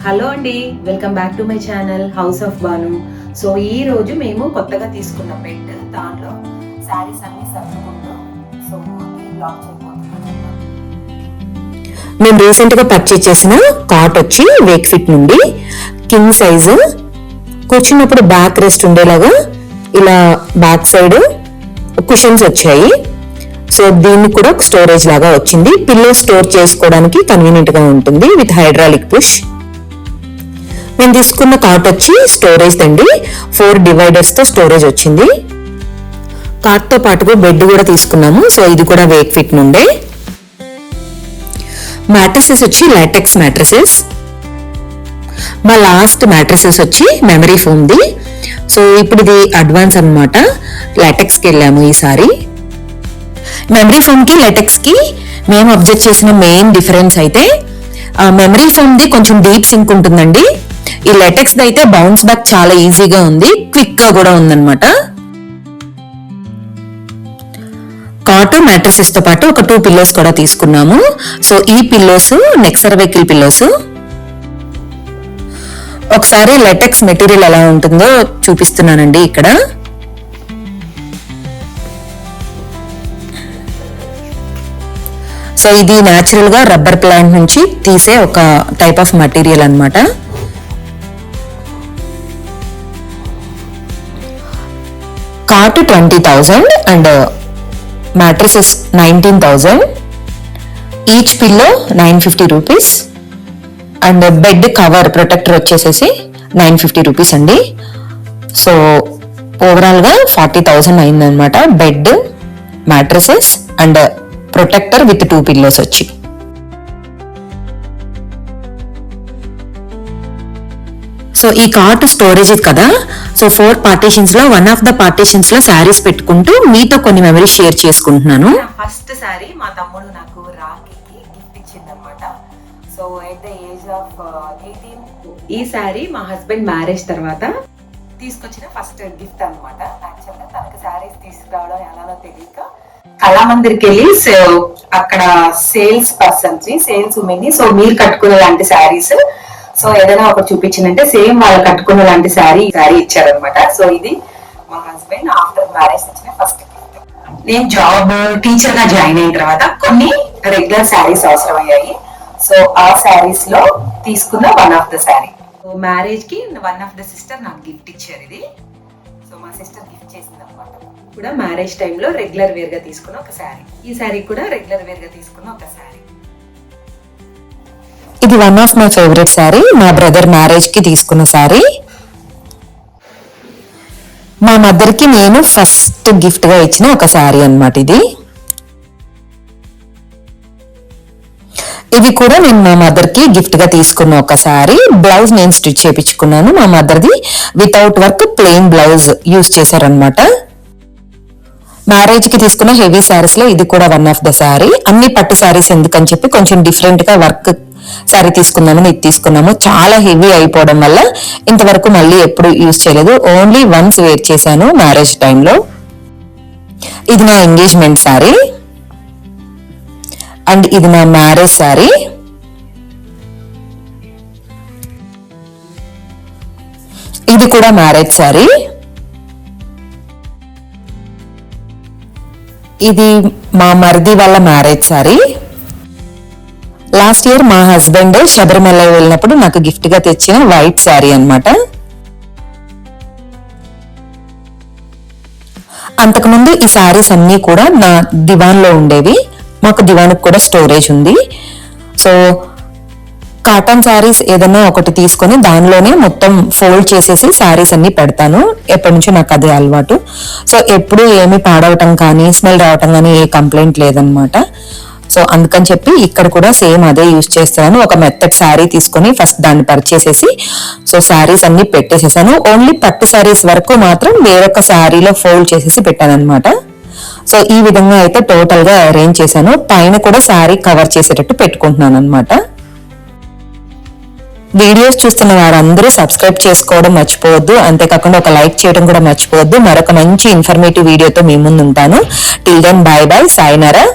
Hello అండి, welcome back to my channel house of Banu. So ఈ రోజు మేము కొత్తగా తీసుకున్న బెడ్, దాంట్లో శారీస్ అన్ని సర్దుకుంటూ సో ఈ బ్లాగ్ చేయబోతున్నాను. మేము రీసెంట్ గా పర్చేజ్ చేసిన కాట్ వచ్చి వేక్ ఫిట్ నుండి కింగ్ సైజు, కూర్చున్నప్పుడు బ్యాక్ రెస్ట్ ఉండేలాగా ఇలా బ్యాక్ సైడ్ కుషన్స్ వచ్చాయి. సో దీనికి కూడా స్టోరేజ్ లాగా వచ్చింది. పిల్లో స్టోర్ చేసుకోవడానికి కన్వీనియంట్ గా ఉంటుంది విత్ హైడ్రాలిక్ పుష్. నేను తీసుకున్న కాట్ వచ్చి స్టోరేజ్ అండి, 4 డివైడర్స్ తో స్టోరేజ్ వచ్చింది. కాట్ తో పాటుగా బెడ్ కూడా తీసుకున్నాము. సో ఇది కూడా వేక్ ఫిట్ నుండే. మ్యాట్రసెస్ వచ్చి లాటెక్స్ మ్యాట్రసెస్. మా లాస్ట్ మ్యాట్రసెస్ వచ్చి మెమరీ ఫోమ్ది. సో ఇప్పుడు ఇది అడ్వాన్స్ అనమాట, లాటెక్స్ కి వెళ్ళాము ఈసారి. మెమరీ ఫోమ్ కి లాటెక్స్ కి మేము అబ్జర్వ్ చేసిన మెయిన్ డిఫరెన్స్ అయితే మెమరీ ఫోమ్ ది కొంచెం డీప్ సింక్ ఉంటుందండి. ఈ లాటెక్స్ ది అయితే బౌన్స్ బ్యాక్ చాలా ఈజీగా ఉంది, క్విక్ గా కూడా ఉందన్నమాట. కాట్ మ్యాట్రసెస్ తో పాటు ఒక 2 పిల్లోస్ కూడా తీసుకున్నాము. సో ఈ పిల్లోస్ నెక్ సర్వైకల్ పిల్లోస్. ఒకసారి లాటెక్స్ మెటీరియల్ ఎలా ఉంటుందో చూపిస్తున్నానండి ఇక్కడ. సో ఇది న్యాచురల్ గా రబ్బర్ ప్లాంట్ నుంచి తీసే ఒక టైప్ ఆఫ్ మెటీరియల్ అన్నమాట. Cot 20,000 and mattresses 19,000. Each pillow 950 rupees and bed cover protector వచ్చేసేసి 950 రూపీస్ అండి. సో ఓవరాల్ గా 40,000 అయిందనమాట. Bed, mattresses and protector with 2 pillows వచ్చి. సో ఈ కాట్ స్టోరేజ్ కదా. సో 4 పార్టీషన్స్ లో వన్ ఆఫ్ ద పార్టీషన్స్ లో శారీస్ పెట్టుకుంటూ మీతో కొన్ని మెమరీస్ షేర్ చేసుకుంటున్నాను. ఫస్ట్ శారీ మా తమ్ముడు నాకు రాఖీకి గిఫ్ట్ ఇచ్చింది అనమాట. So at the age of 18 ఈ శారీ మా హస్బెండ్ మ్యారేజ్ తర్వాత తీసుకొచ్చిన ఫస్ట్ గిఫ్ట్ అనమాట. యాక్చువల్గా తనకు శారీస్ తీసుకురావడం ఎలానో తెలియక కళామందిర్కి వెళ్ళి అక్కడ సేల్స్ పర్సన్స్ సేల్స్ ఉమెన్ ని సో మీరు కట్టుకునే లాంటి శారీస్ సో ఏదైనా ఒకటి చూపించిందంటే సేమ్ వాళ్ళు కట్టుకున్న లాంటి శారీ ఇచ్చారనమాట. సో ఇది మా హస్బెండ్ ఆఫ్టర్ మ్యారేజ్ ఇచ్చిన ఫస్ట్ గిఫ్ట్. నేను జాబ్ టీచర్ గా జాయిన్ అయిన తర్వాత కొన్ని రెగ్యులర్ శారీస్ అవసరం అయ్యాయి. సో ఆ శారీస్ లో తీసుకున్న one of the sari. So marriage కి వన్ ఆఫ్ ద సిస్టర్ నాకు గిఫ్ట్ ఇచ్చారు ఇది. సో మా సిస్టర్ గిఫ్ట్ చేసింది అనమాట. కూడా మ్యారేజ్ టైంలో రెగ్యులర్ వేర్ గా తీసుకున్న ఒక శారీ. ఈ శారీ కూడా రెగ్యులర్ వేర్ గా తీసుకున్న ఒక శారీ. ఇది one of my favourite sari. మా బ్రదర్ మ్యారేజ్ కి తీసుకున్న శారీ. మా మదర్ కి నేను ఫస్ట్ గిఫ్ట్ గా ఇచ్చిన ఒక శారీ అన్నమాట ఇది. ఇది కూడా నేను మా మదర్ కి గిఫ్ట్ గా తీసుకున్న ఒక శారీ. బ్లౌజ్ నేను స్టిచ్ చేయించుకున్నాను. మా మదర్ది without work plain blouse use చేశారనమాట. మ్యారేజ్ కి తీసుకున్న హెవీ శారీస్ లో ఇది కూడా వన్ ఆఫ్ ద శారీ. అన్ని పట్టు శారీస్ ఎందుకని చెప్పి కొంచెం డిఫరెంట్ గా వర్క్ శారీ తీసుకుందామని ఇది తీసుకున్నాము. చాలా హెవీ అయిపోవడం వల్ల ఇంతవరకు మళ్ళీ ఎప్పుడు యూజ్ చేయలేదు. ఓన్లీ వన్స్ వేర్ చేశాను మ్యారేజ్ టైంలో. ఇది నా ఎంగేజ్మెంట్ శారీ అండ్ ఇది నా మ్యారేజ్ శారీ. ఇది కూడా మ్యారేజ్ శారీ. ఇది మా మరిది వాళ్ళ మ్యారేజ్ శారీ. లాస్ట్ ఇయర్ మా హస్బెండ్ శబరిమల వెళ్ళినప్పుడు నాకు గిఫ్ట్ గా తెచ్చిన వైట్ శారీ అన్నమాట. అంతకుముందు ఈ శారీస్ అన్ని కూడా నా దివాన్ లో ఉండేవి. మాకు దివాన్కి కూడా స్టోరేజ్ ఉంది. సో కాటన్ శారీస్ ఏదైనా ఒకటి తీసుకొని దానిలోనే మొత్తం ఫోల్డ్ చేసేసి శారీస్ అన్ని పెడతాను. ఎప్పటి నుంచో నాకు అదే అలవాటు. సో ఎప్పుడు ఏమి పాడవటం కానీ స్మెల్ రావటం కానీ ఏ కంప్లైంట్ లేదనమాట. సో అందుకని చెప్పి ఇక్కడ కూడా సేమ్ అదే యూజ్ చేస్తున్నాను. ఒక మెత్తటి శారీ తీసుకొని ఫస్ట్ దాన్ని పరిచేసేసి సో శారీస్ అన్ని పెట్టేసేసాను. ఓన్లీ పట్టు శారీస్ వరకు మాత్రం వేరొక శారీలో ఫోల్డ్ చేసేసి పెట్టాను అనమాట. సో ఈ విధంగా అయితే టోటల్ గా అరేంజ్ చేశాను. పైన కూడా శారీ కవర్ చేసేటట్టు పెట్టుకుంటున్నాను అనమాట. వీడియోస్ చూస్తున్న వారందరూ సబ్స్క్రైబ్ చేసుకోవడం మర్చిపోవద్దు. అంతేకాకుండా ఒక లైక్ చేయడం కూడా మర్చిపోవద్దు. మరొక మంచి ఇన్ఫర్మేటివ్ వీడియోతో మీ ముందు ఉంటాను. Till then bye bye, సాయినారా.